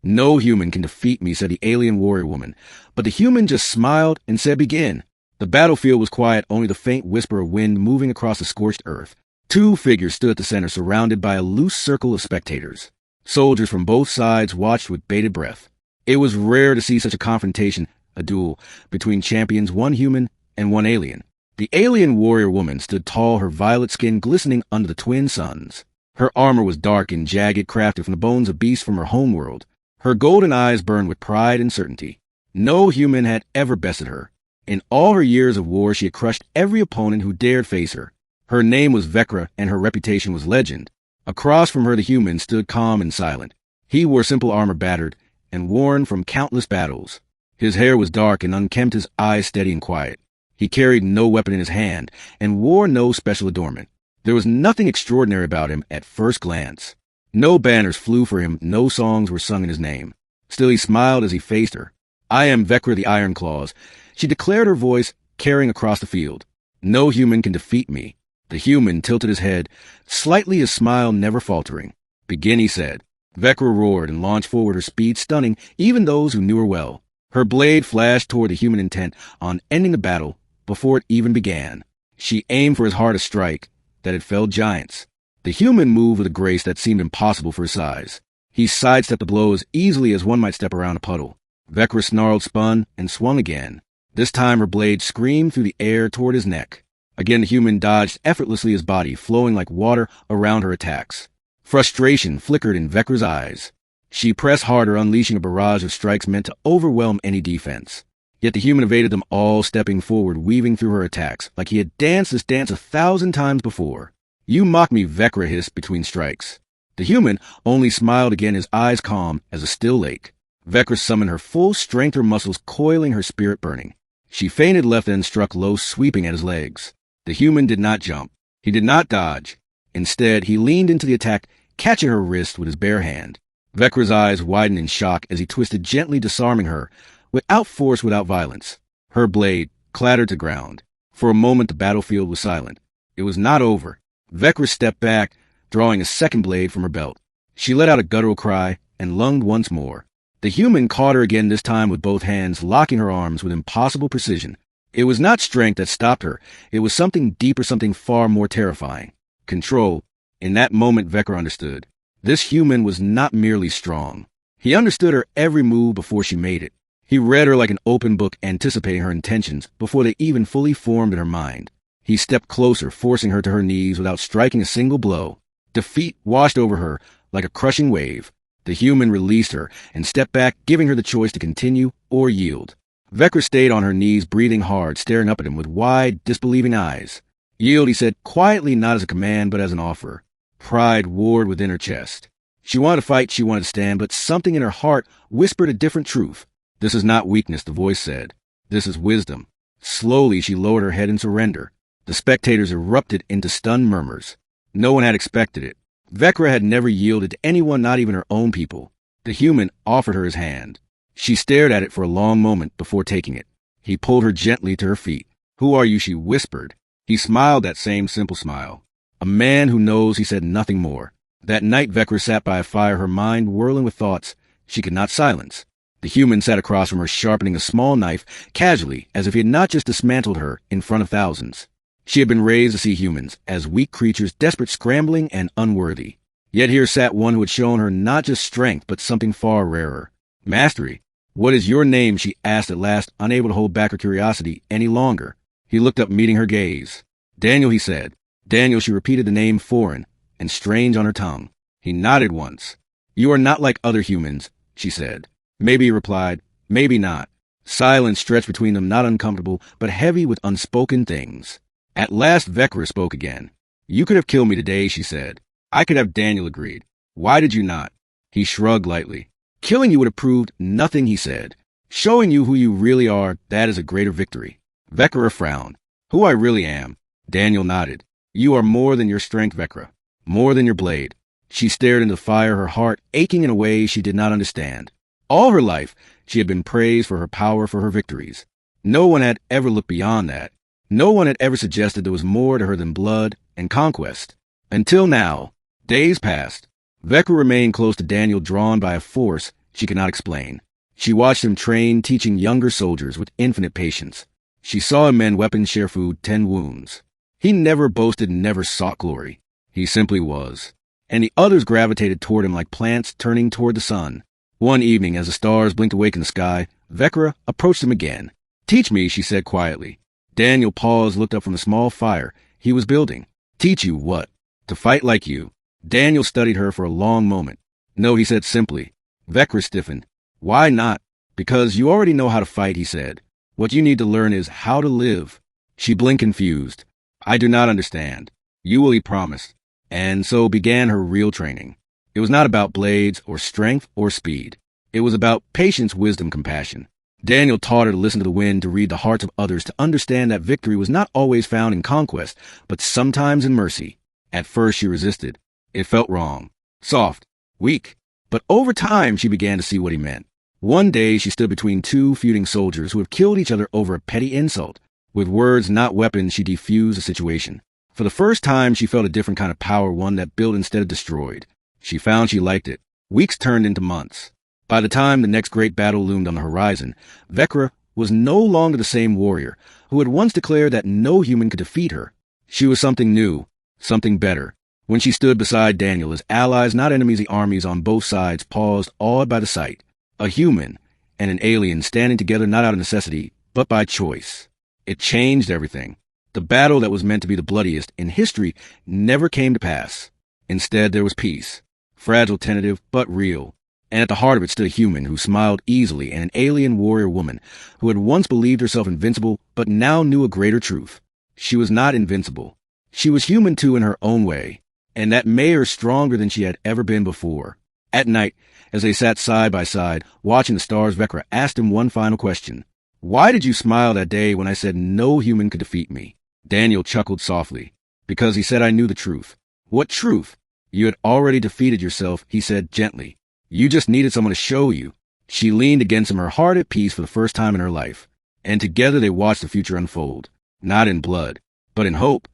"No human can defeat me," said the alien warrior woman. But the human just smiled and said, "Begin." The battlefield was quiet, only the faint whisper of wind moving across the scorched earth. Two figures stood at the center, surrounded by a loose circle of spectators. Soldiers from both sides watched with bated breath. It was rare to see such a confrontation, a duel, between champions, one human and one alien. The alien warrior woman stood tall, her violet skin glistening under the twin suns. Her armor was dark and jagged, crafted from the bones of beasts from her homeworld. Her golden eyes burned with pride and certainty. No human had ever bested her. In all her years of war, she had crushed every opponent who dared face her. Her name was Vekra, and her reputation was legend. Across from her, the human stood calm and silent. He wore simple armor battered and worn from countless battles. His hair was dark and unkempt, his eyes steady and quiet. He carried no weapon in his hand and wore no special adornment. There was nothing extraordinary about him at first glance. No banners flew for him, no songs were sung in his name. Still he smiled as he faced her. "I am Vekra the Iron Claws," she declared, her voice carrying across the field. "No human can defeat me." The human tilted his head, slightly, his smile never faltering. "Begin," he said. Vekra roared and launched forward, her speed stunning even those who knew her well. Her blade flashed toward the human, intent on ending the battle before it even began. She aimed for his heart, a strike that had felled giants. The human moved with a grace that seemed impossible for his size. He sidestepped the blow as easily as one might step around a puddle. Vekra snarled, spun, and swung again. This time her blade screamed through the air toward his neck. Again the human dodged effortlessly, his body flowing like water around her attacks. Frustration flickered in Vekra's eyes. She pressed harder, unleashing a barrage of strikes meant to overwhelm any defense. Yet the human evaded them all, stepping forward, weaving through her attacks, like he had danced this dance 1,000 times before. "You mock me," Vekra hissed between strikes. The human only smiled again, his eyes calm as a still lake. Vekra summoned her full strength, her muscles coiling, her spirit burning. She feinted left and struck low, sweeping at his legs. The human did not jump. He did not dodge. Instead, he leaned into the attack, catching her wrist with his bare hand. Vekra's eyes widened in shock as he twisted, gently disarming her, without force, without violence. Her blade clattered to ground. For a moment, the battlefield was silent. It was not over. Vekra stepped back, drawing a second blade from her belt. She let out a guttural cry and lunged once more. The human caught her again, this time with both hands, locking her arms with impossible precision. It was not strength that stopped her. It was something deeper, something far more terrifying. Control. In that moment, Vekra understood. This human was not merely strong. He understood her every move before she made it. He read her like an open book, anticipating her intentions before they even fully formed in her mind. He stepped closer, forcing her to her knees without striking a single blow. Defeat washed over her like a crushing wave. The human released her and stepped back, giving her the choice to continue or yield. Vekra stayed on her knees, breathing hard, staring up at him with wide, disbelieving eyes. "Yield," he said, quietly, not as a command, but as an offer. Pride warred within her chest. She wanted to fight, she wanted to stand, but something in her heart whispered a different truth. "This is not weakness," the voice said. "This is wisdom." Slowly, she lowered her head in surrender. The spectators erupted into stunned murmurs. No one had expected it. Vekra had never yielded to anyone, not even her own people. The human offered her his hand. She stared at it for a long moment before taking it. He pulled her gently to her feet. "Who are you?" she whispered. He smiled that same simple smile. "A man who knows," he said, nothing more. That night, Vekra sat by a fire, her mind whirling with thoughts she could not silence. The human sat across from her, sharpening a small knife, casually, as if he had not just dismantled her in front of thousands. She had been raised to see humans as weak creatures, desperate, scrambling, and unworthy. Yet here sat one who had shown her not just strength, but something far rarer. Mastery. "What is your name?" she asked at last, unable to hold back her curiosity any longer. He looked up, meeting her gaze. "Daniel," he said. "Daniel," she repeated, the name foreign and strange on her tongue. He nodded once. "You are not like other humans," she said. "Maybe," he replied. "Maybe not." Silence stretched between them, not uncomfortable, but heavy with unspoken things. At last Vekra spoke again. "You could have killed me today," she said. "I could have," Daniel agreed. "Why did you not?" He shrugged lightly. "Killing you would have proved nothing," he said. "Showing you who you really are, that is a greater victory." Vekra frowned. "Who I really am?" Daniel nodded. "You are more than your strength, Vekra. More than your blade." She stared into the fire, her heart aching in a way she did not understand. All her life, she had been praised for her power, for her victories. No one had ever looked beyond that. No one had ever suggested there was more to her than blood and conquest. Until now. Days passed. Vekra remained close to Daniel, drawn by a force she could not explain. She watched him train, teaching younger soldiers with infinite patience. She saw him mend weapons, share food, tend wounds. He never boasted, never sought glory. He simply was. And the others gravitated toward him like plants turning toward the sun. One evening, as the stars blinked awake in the sky, Vekra approached him again. "Teach me," she said quietly. Daniel paused, looked up from the small fire he was building. "Teach you what?" "To fight like you." Daniel studied her for a long moment. "No," he said simply. Vekra stiffened. "Why not?" "Because you already know how to fight," he said. "What you need to learn is how to live." She blinked confused. "I do not understand." "You will," he promised. And so began her real training. It was not about blades or strength or speed. It was about patience, wisdom, compassion. Daniel taught her to listen to the wind, to read the hearts of others, to understand that victory was not always found in conquest, but sometimes in mercy. At first she resisted. It felt wrong, soft, weak. But over time she began to see what he meant. One day she stood between two feuding soldiers who had killed each other over a petty insult. With words, not weapons, she defused the situation. For the first time she felt a different kind of power, one that built instead of destroyed. She found she liked it. Weeks turned into months. By the time the next great battle loomed on the horizon, Vekra was no longer the same warrior who had once declared that no human could defeat her. She was something new, something better. When she stood beside Daniel, his allies, not enemies, the armies on both sides paused, awed by the sight. A human and an alien standing together not out of necessity, but by choice. It changed everything. The battle that was meant to be the bloodiest in history never came to pass. Instead, there was peace. Fragile, tentative, but real. And at the heart of it stood a human who smiled easily, and an alien warrior woman who had once believed herself invincible, but now knew a greater truth. She was not invincible. She was human too in her own way, and that made her stronger than she had ever been before. At night, as they sat side by side, watching the stars, Vekra asked him one final question. "Why did you smile that day when I said no human could defeat me?" Daniel chuckled softly. "Because," he said, "I knew the truth." "What truth?" "You had already defeated yourself," he said gently. "You just needed someone to show you." She leaned against him, her heart at peace for the first time in her life. And together they watched the future unfold. Not in blood, but in hope.